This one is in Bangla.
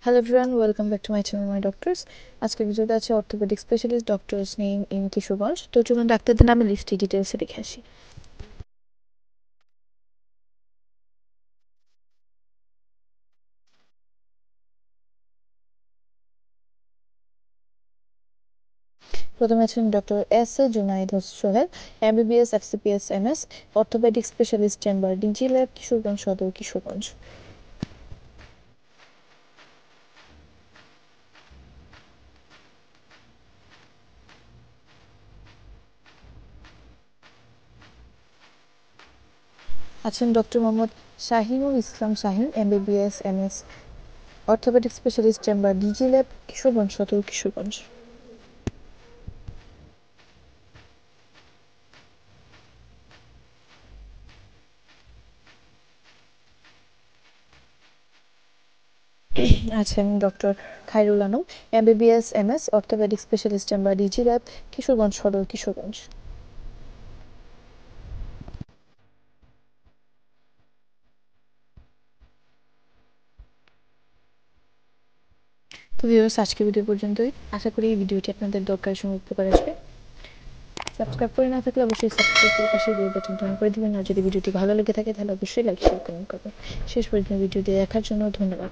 Hello everyone, welcome back to my channel My Doctors. আজকের ভিডিওটা আছে orthopaedic specialist doctors name in Kishoreganj. তো চলুন ডাক্তারদের নামে লিস্টে ডিটেলসে দেখে আসি। প্রথমে আছেন doctor S Junaid Sohel, MBBS FCPS MS, orthopaedic specialist chamber DG lab Kishoreganj Sadar Kishoreganj. আছেন doctor Mohammad Shahinul Islam Shahin, MBBS MS, orthopaedic specialist chamber DG lab Kishoreganj Sadar Kishoreganj. আছেন doctor Khairul Alam, MBBS MS, orthopaedic specialist chamber DG lab Kishoreganj Sadar Kishoreganj. তো ভিউয়ার্স, আজকের ভিডিও পর্যন্তই। আশা করি এই ভিডিওটি আপনাদের দরকারের সময় উপকার আসবে। সাবস্ক্রাইব করে না থাকলে অবশ্যই সাবস্ক্রাইব করে পাশে বেল বাটনটা অন করে দিবেন। আর যদি ভিডিওটি ভালো লেগে থাকে তাহলে অবশ্যই লাইক শেয়ার কমেন্ট করবেন। শেষ পর্যন্ত ভিডিওটি দেখার জন্য ধন্যবাদ।